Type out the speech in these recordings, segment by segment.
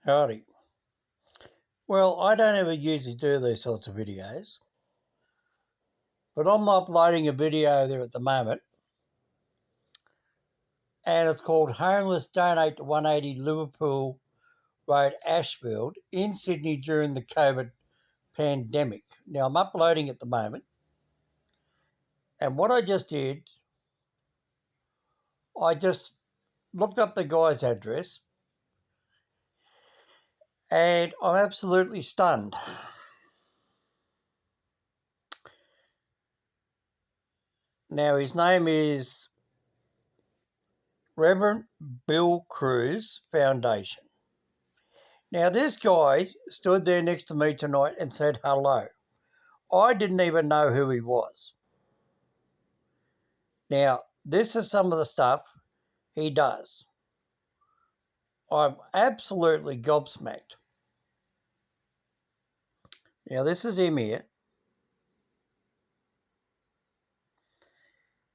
Howdy. Well, I don't ever usually do these sorts of videos, but I'm uploading a video there at the moment, and it's called Homeless Donate to 180 Liverpool Road, Ashfield in Sydney during the COVID pandemic. Now, I'm uploading at the moment, and what I just did, I just looked up the guy's address, and I'm absolutely stunned. Now, his name is Reverend Bill Cruz Foundation. Now, this guy stood there next to me tonight and said hello. I didn't even know who he was. Now, this is some of the stuff he does. I'm absolutely gobsmacked. Now, this is him here.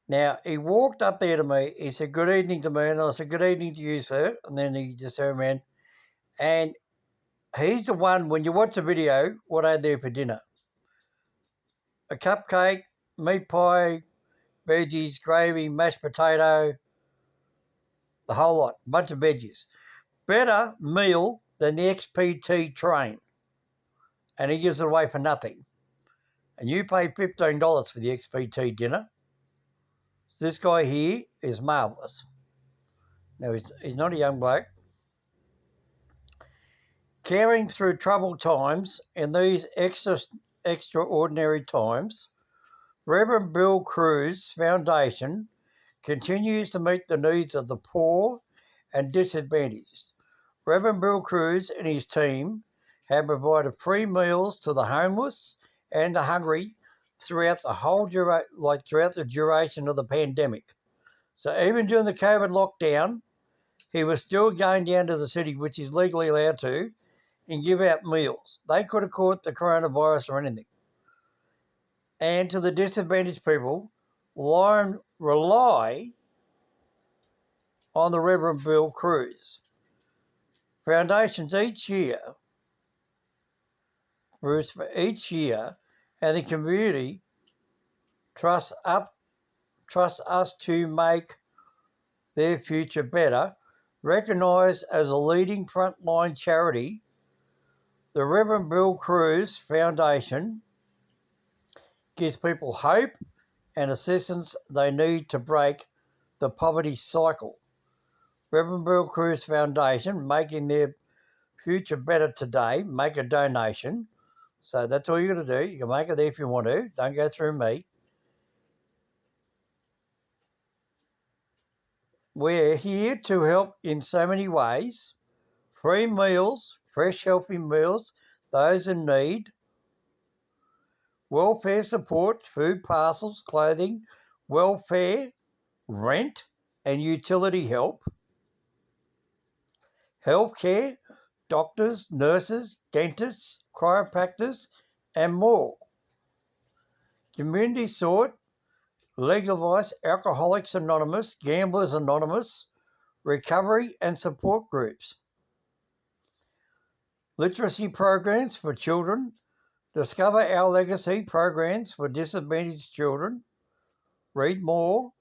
Now, he walked up there to me. He said, "Good evening" to me. And I said, "Good evening to you, sir." And then he just turned around. And he's the one, when you watch the video, what I had there for dinner? A cupcake, meat pie, veggies, gravy, mashed potato, the whole lot, bunch of veggies. Better meal than the XPT train. And he gives it away for nothing. And you pay $15 for the XPT dinner. This guy here is marvellous. Now, he's not a young bloke. Caring through troubled times in these extraordinary times, Reverend Bill Cruz Foundation continues to meet the needs of the poor and disadvantaged. Reverend Bill Cruz and his team have provided free meals to the homeless and the hungry throughout the duration of the pandemic. So even during the COVID lockdown, he was still going down to the city, which he's legally allowed to, and give out meals. They could have caught the coronavirus or anything. And to the disadvantaged people, rely on the Reverend Bill Cruz. Foundations each year, and the community trusts us to make their future better. Recognised as a leading frontline charity, the Reverend Bill Cruz Foundation gives people hope and assistance they need to break the poverty cycle. Reverend Bill Cruz Foundation, making their future better today. Make a donation. So that's all you got to do. You can make it there if you want to. Don't go through me. We're here to help in so many ways. Free meals, fresh healthy meals, those in need. Welfare support, food parcels, clothing, welfare, rent and utility help. Healthcare, doctors, nurses, dentists, chiropractors and more. Community support, legal advice, Alcoholics Anonymous, Gamblers Anonymous, recovery and support groups. Literacy programs for children, discover our legacy programs for disadvantaged children, read more.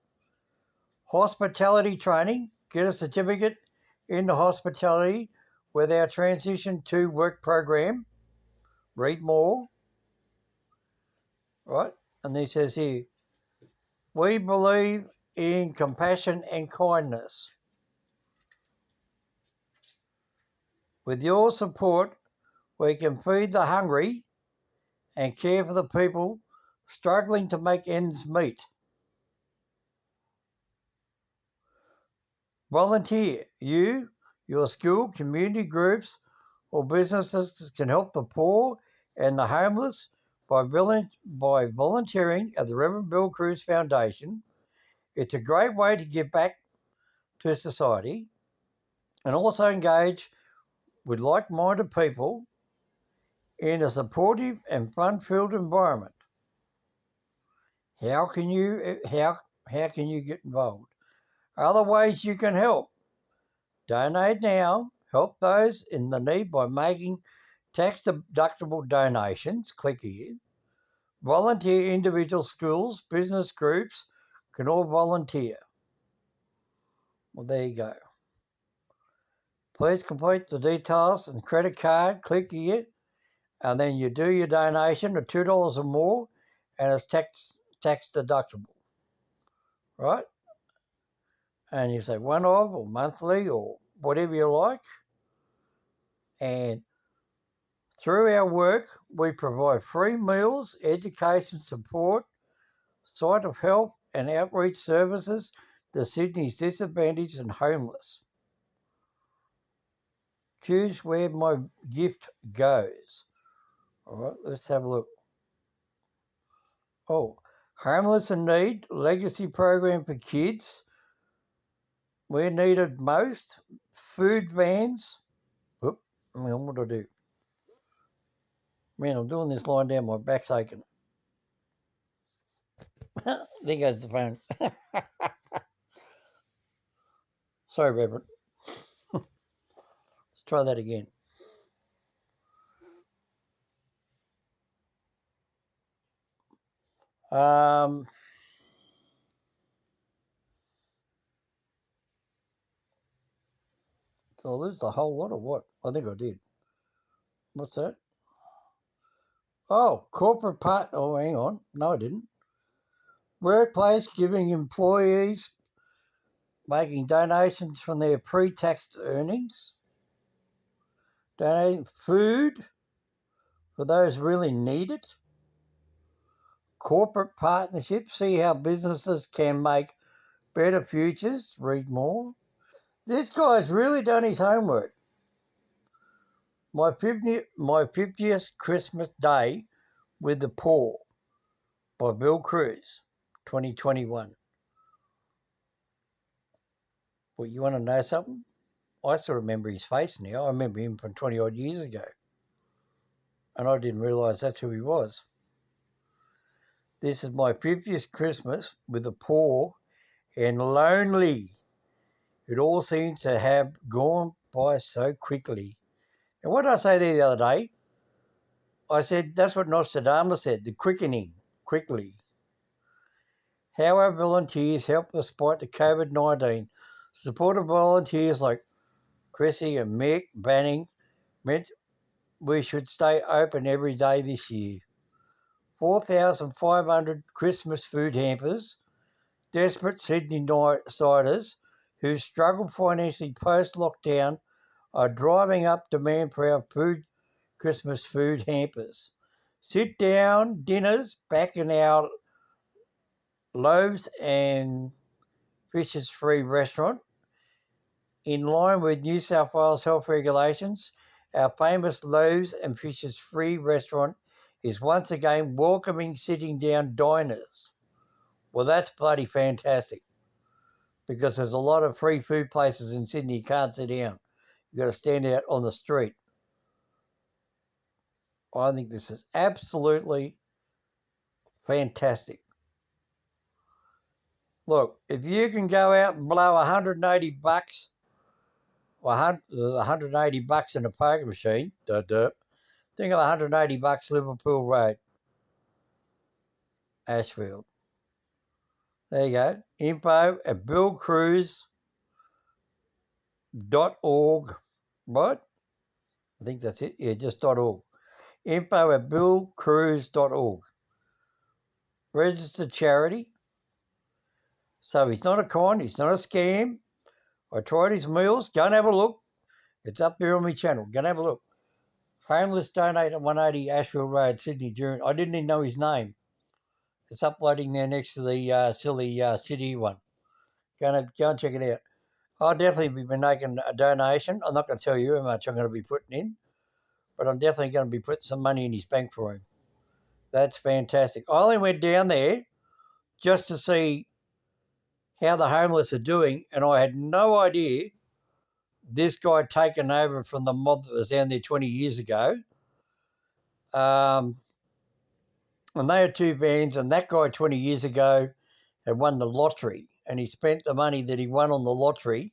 Hospitality training, get a certificate in the hospitality with our transition to work program, read more. Right, and he says here, we believe in compassion and kindness. With your support, we can feed the hungry and care for the people struggling to make ends meet. Volunteer. Your school, community groups, or businesses can help the poor and the homeless by volunteering at the Reverend Bill Cruz Foundation. It's a great way to give back to society and also engage with like-minded people in a supportive and fun-filled environment. How can you get involved? Other ways you can help. Donate now Help those in the need by making tax-deductible donations. Click here. Volunteer. Individual schools, business groups can all volunteer. Well, there you go. Please complete the details and credit card. Click here, and then you do your donation of $2 or more, and it's tax deductible, right? And you say one-off or monthly or whatever you like. And through our work, we provide free meals, education support, site of health and outreach services to Sydney's disadvantaged and homeless. Choose where my gift goes. All right, let's have a look. Oh, homeless in need, legacy program for kids. Where needed most, food vans. Oop, what do I do? Man, I'm doing this lying down, my back's aching. There goes the phone. Sorry, Reverend. Let's try that again. Did I lose the whole lot or what? I think I did. What's that? Oh, corporate part. Oh, hang on. No, I didn't. Workplace giving employees making donations from their pre-tax earnings. Donating food for those really need it. Corporate partnerships. See how businesses can make better futures. Read more. This guy's really done his homework. My 50th Christmas Day with the Poor by Bill Cruz, 2021. Well, you want to know something? I still remember his face now. I remember him from 20 odd years ago. And I didn't realise that's who he was. This is my 50th Christmas with the poor and lonely. It all seems to have gone by so quickly. And what did I say there the other day? I said that's what Nostradamus said, the quickening, quickly. How our volunteers help despite the COVID-19. Supportive volunteers like Chrissy and Mick Banning meant we should stay open every day this year. 4,500 Christmas food hampers, desperate Sydney-siders who struggle financially post-lockdown are driving up demand for our Christmas food hampers. Sit-down dinners back in our Loaves and Fishes Free restaurant. In line with New South Wales health regulations, our famous Loaves and Fishes Free restaurant is once again welcoming sitting down diners. Well, that's bloody fantastic because there's a lot of free food places in Sydney you can't sit down. You've got to stand out on the street. I think this is absolutely fantastic. Look, if you can go out and blow $180 or $180 in a poker machine, think of $180 Liverpool Road, Ashfield. There you go. Info at billcruise.org. Right? I think that's it. Yeah, just .org. Info at billcruise.org. Registered charity. So he's not a con, he's not a scam. I tried his meals. Go and have a look. It's up there on my channel. Go and have a look. Homeless donate at 180 Ashfield Road, Sydney. I didn't even know his name. It's uploading there next to the silly city one. Go and check it out. I'll definitely be making a donation. I'm not going to tell you how much I'm going to be putting in, but I'm definitely going to be putting some money in his bank for him. That's fantastic. I only went down there just to see how the homeless are doing, and I had no idea this guy had taken over from the mob that was down there 20 years ago. And they had two vans, and that guy 20 years ago had won the lottery, and he spent the money that he won on the lottery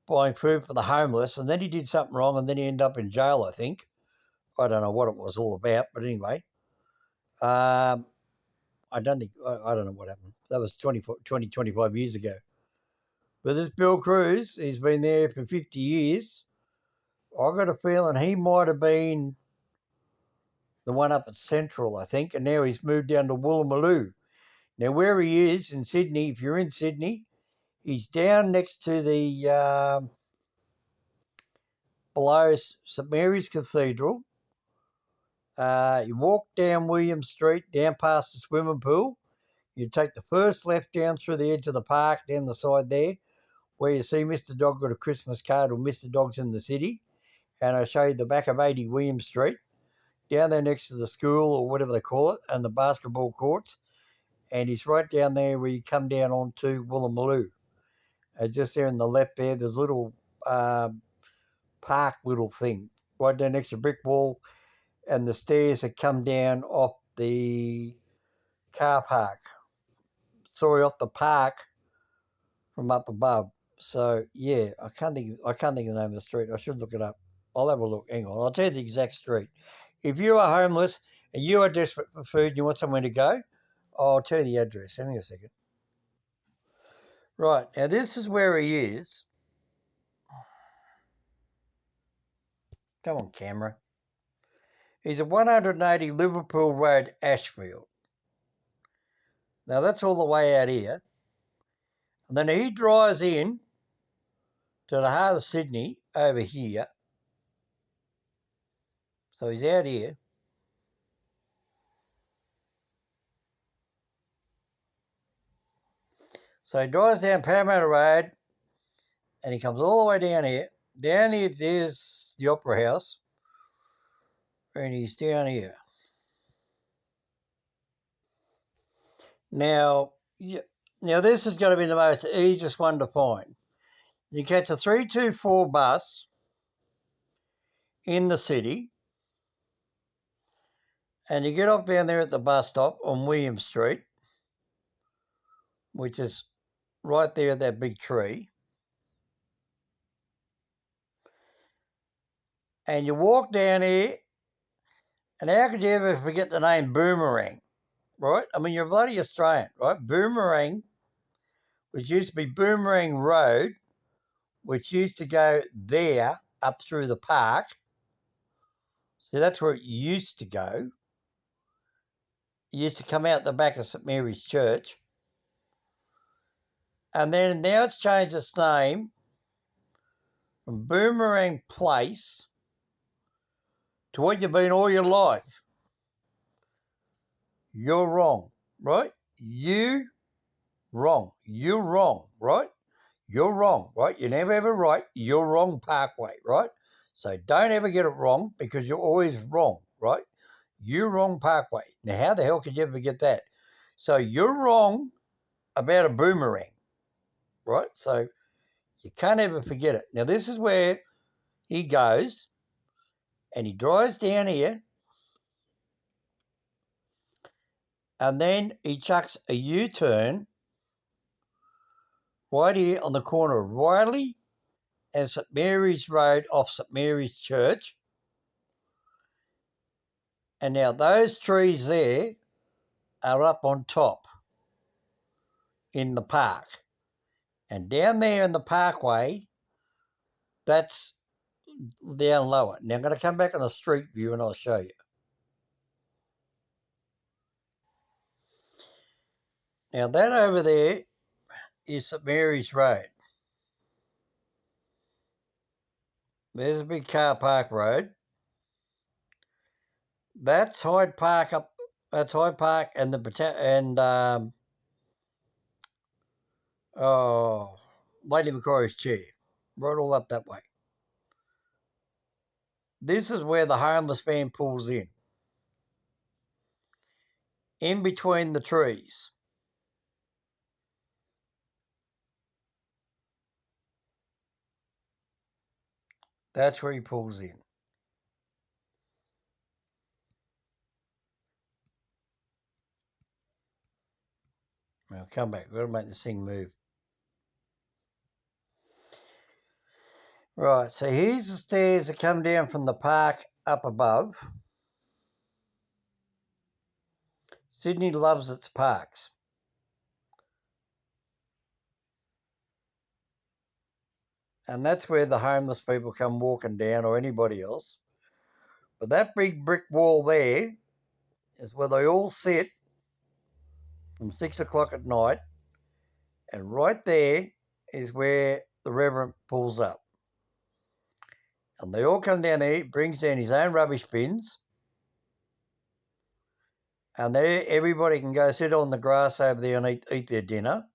buying food for the homeless, and then he did something wrong, and then he ended up in jail, I think. I don't know what it was all about, but anyway. I don't know what happened. That was 20, 25 years ago. But this Bill Cruz, he's been there for 50 years. I got a feeling he might have been the one up at Central, I think, and now he's moved down to Woolloomooloo. Now, where he is in Sydney, if you're in Sydney, he's down next to the below St Mary's Cathedral. You walk down William Street, down past the swimming pool. You take the first left down through the edge of the park, down the side there, where you see Mr. Dog got a Christmas card or Mr. Dog's in the city. And I'll show you the back of 80 William Street, down there next to the school or whatever they call it, and the basketball courts. And he's right down there where you come down onto Woolloomooloo. Just there in the left there, there's a little park little thing right there next to brick wall, and the stairs that come down off the car park. Sorry, off the park from up above. So yeah, I can't think of the name of the street. I should look it up. I'll have a look. Hang on, I'll tell you the exact street. If you are homeless and you are desperate for food and you want somewhere to go, I'll tell you the address. Hang on a second. Right, now this is where he is. Come on, camera. He's at 180 Liverpool Road, Ashfield. Now that's all the way out here. And then he drives in to the heart of Sydney over here. So he's out here. So he drives down Parramatta Road and he comes all the way down here. Down here, there's the Opera House. And he's down here. Now, this is going to be the most easiest one to find. You catch a 324 bus in the city and you get off down there at the bus stop on William Street, which is right there at that big tree. And you walk down here, and how could you ever forget the name Boomerang, right? I mean, you're bloody Australian, right? Boomerang, which used to be Boomerang Road, which used to go there up through the park. So that's where it used to go. It used to come out the back of St Mary's Church. And then now it's changed its name from Boomerang Place to what you've been all your life. You're wrong, right? You're wrong, right? You're wrong, right? You never ever right. You're wrong Parkway, right? So don't ever get it wrong because you're always wrong, right? You're wrong Parkway. Now, how the hell could you ever get that? So you're wrong about a boomerang, right? So you can't ever forget it. Now, this is where he goes and he drives down here and then he chucks a U-turn right here on the corner of Riley and St Mary's Road off St Mary's Church. And now those trees there are up on top in the park. And down there in the parkway, that's down lower. Now I'm going to come back on the street view and I'll show you. Now that over there is St Mary's Road. There's a big car park road. That's Hyde Park up. That's Hyde Park and Lady Macquarie's chair, right all up that way. This is where the homeless van pulls in between the trees. That's where he pulls in. Now come back. We've got to make this thing move. Right, so here's the stairs that come down from the park up above. Sydney loves its parks. And that's where the homeless people come walking down, or anybody else. But that big brick wall there is where they all sit from 6 o'clock at night. And right there is where the Reverend pulls up. And they all come down there, he brings down his own rubbish bins. And there everybody can go sit on the grass over there and eat their dinner.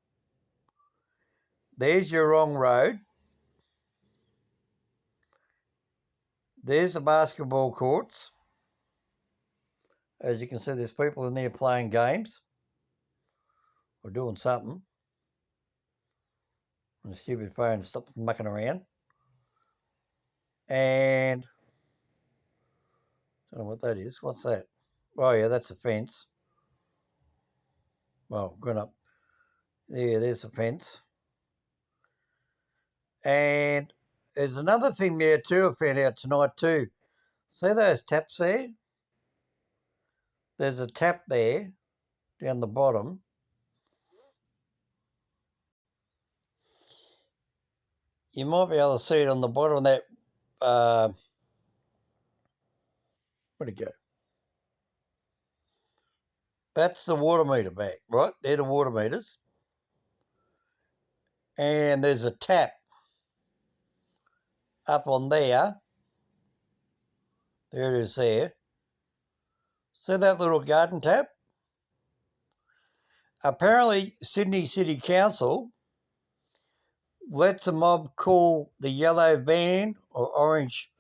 There's your wrong road. There's the basketball courts. As you can see, there's people in there playing games or doing something. And the stupid phone, stop mucking around. And I don't know what that is. What's that? Oh, yeah, that's a fence. Well, going up. There's a fence. And there's another thing there too I found out tonight too. See those taps there? There's a tap there down the bottom. You might be able to see it on the bottom of that. Where'd it go? That's the water meter back, right? They're the water meters. And there's a tap up on there. There it is there. See that little garden tap? Apparently, Sydney City Council lets a mob call the yellow van or orange,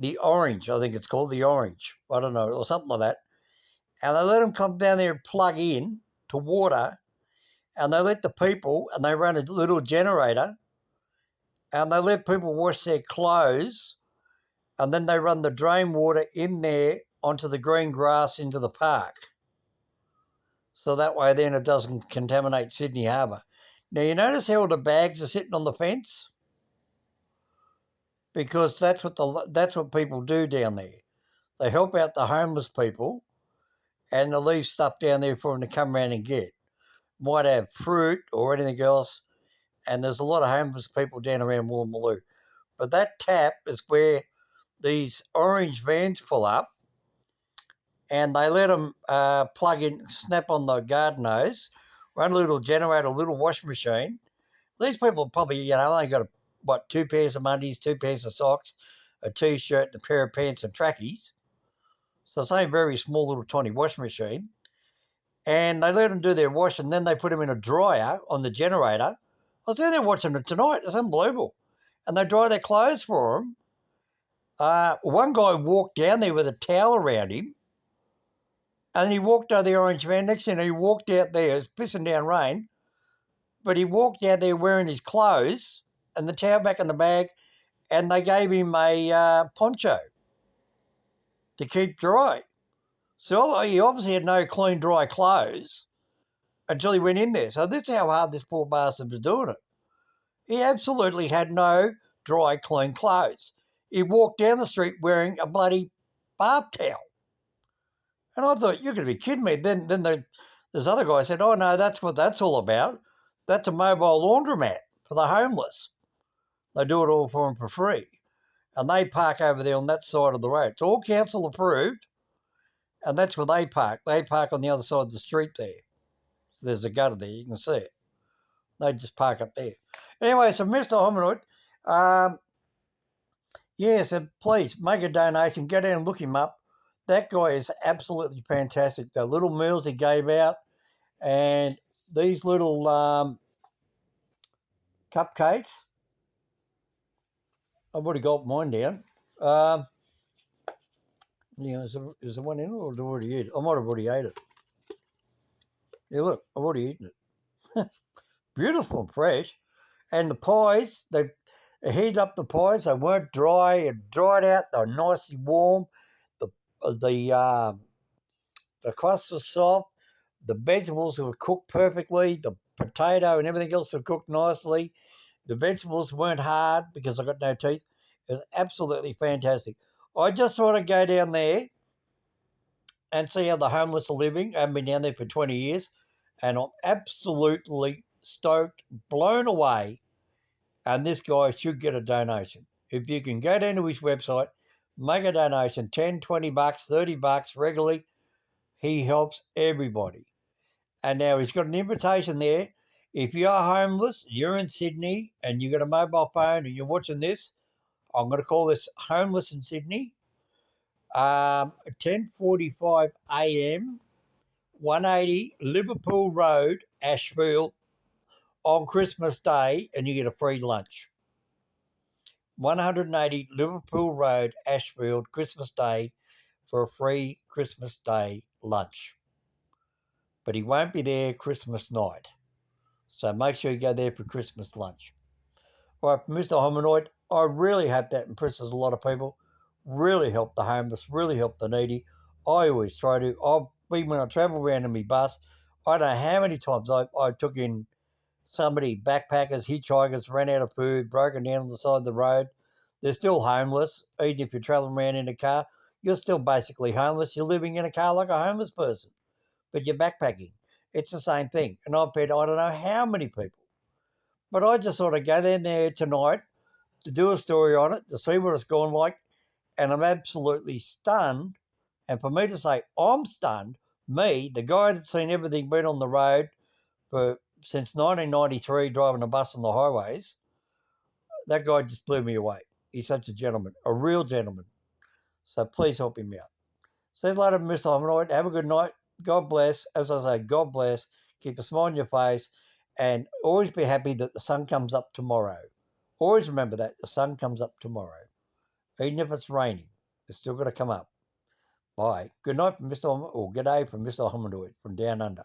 the orange, I think it's called the orange, I don't know, or something like that. And they let them come down there and plug in to water, and they let the people, and they run a little generator, and they let people wash their clothes, and then they run the drain water in there onto the green grass into the park. So that way then it doesn't contaminate Sydney Harbour. Now you notice how all the bags are sitting on the fence? Because that's what people do down there. They help out the homeless people and they leave stuff down there for them to come around and get. Might have fruit or anything else, and there's a lot of homeless people down around Woolloomooloo. But that tap is where these orange vans pull up, and they let them plug in, snap on the garden hose, run a little generator, a little washing machine. These people probably, only got two pairs of undies, two pairs of socks, a t-shirt, and a pair of pants and trackies. So it's only a very small little tiny washing machine. And they let them do their wash, and then they put them in a dryer on the generator. I was down there watching it tonight. It's unbelievable. And they dry their clothes for them. One guy walked down there with a towel around him, and then he walked out the orange van. Next thing he walked out there, it was pissing down rain, but he walked out there wearing his clothes and the towel back in the bag, and they gave him a poncho to keep dry. So he obviously had no clean, dry clothes until he went in there. So that's how hard this poor bastard was doing it. He absolutely had no dry, clean clothes. He walked down the street wearing a bloody bath towel. And I thought, you're going to be kidding me. Then this other guy said, oh, no, that's what that's all about. That's a mobile laundromat for the homeless. They do it all for them for free. And they park over there on that side of the road. It's all council approved, and that's where they park. They park on the other side of the street there. So there's a gutter there, you can see it. They just park up there. Anyway, so Mr. Hominoid, so please make a donation. Go down and look him up. That guy is absolutely fantastic. The little meals he gave out and these little cupcakes. I've already got mine down. Is there one in it or do I already eat it? I might have already ate it. Yeah, look, I've already eaten it. Beautiful and fresh. And the pies, they heated up the pies. They weren't dry and dried out. They were nicely warm. The the the crust was soft. The vegetables were cooked perfectly. The potato and everything else were cooked nicely. The vegetables weren't hard because I got no teeth. It was absolutely fantastic. I just sort of go down there and see how the homeless are living. I haven't been down there for 20 years, and I'm absolutely stoked, blown away. And this guy should get a donation. If you can go down to his website, make a donation, 10, 20 bucks, 30 bucks regularly, he helps everybody. And now he's got an invitation there. If you are homeless, you're in Sydney, and you've got a mobile phone and you're watching this, I'm going to call this Homeless in Sydney. 10:45 a.m. 180 Liverpool Road, Ashfield, on Christmas Day, and you get a free lunch. 180 Liverpool Road, Ashfield, Christmas Day, for a free Christmas Day lunch. But he won't be there Christmas night. So make sure you go there for Christmas lunch. All right, Mr. Hominoid, I really hope that impresses a lot of people. Really help the homeless, really help the needy. I always try to. When I travel around in my bus, I don't know how many times I took in somebody, backpackers, hitchhikers, ran out of food, broken down on the side of the road. They're still homeless. Even if you're traveling around in a car, you're still basically homeless. You're living in a car like a homeless person, but you're backpacking. It's the same thing. And I've bet I don't know how many people. But I just sort of go in there tonight to do a story on it, to see what it's gone like. And I'm absolutely stunned. And for me to say I'm stunned, me, the guy that's seen everything been on the road for since 1993, driving a bus on the highways, that guy just blew me away. He's such a gentleman, a real gentleman. So please help him out. See you later, Mr. Hominoid. Have a good night. God bless. As I say, God bless. Keep a smile on your face, and always be happy that the sun comes up tomorrow. Always remember that the sun comes up tomorrow. Even if it's raining, it's still going to come up. Bye. Good night from Mr. Or good day from Mr. Hominoid from down under.